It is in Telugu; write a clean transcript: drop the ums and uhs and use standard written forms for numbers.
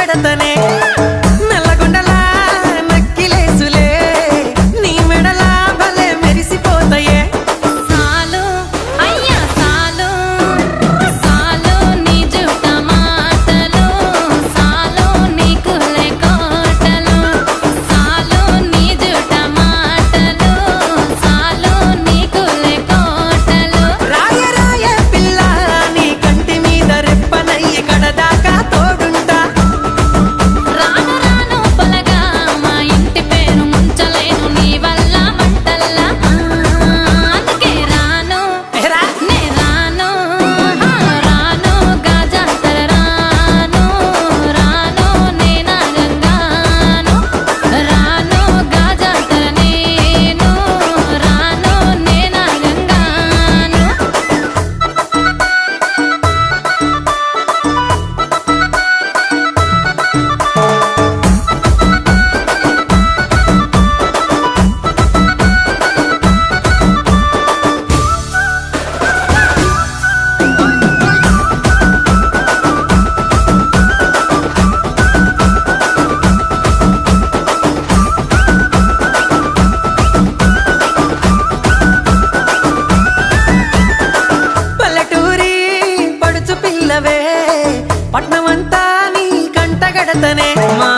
కడతనే నల్లగొండలా నక్కిలేసులే నీ మెడలా భలే మెరిసిపోతాయే సాలు అయ్యా సాలు సాలు నీ జుట్ట మాటలు సాలు నీకులే కోటలు సాలు నీ జుట్ట మాటలు సాలు నీకులే కోటలు రాయ రాయ పిల్ల నీ కంటి మీద రెప్పనయ్యి కడదాకా తోడుంటా రాను రాను పొలగా మా ఇంటి పేరు ముంచలేను నీ వల్ల మంటల్లా అందుకే రాను ఎరా నే రాను రాను గాజాతర రాను రాను నే నాగంగాను రాను గాజాతర నేను రాను నే నాగంగాను పల్లెటూరి పడుచు పిల్లవే పట్నమంతా నీ కంటగడతనే మా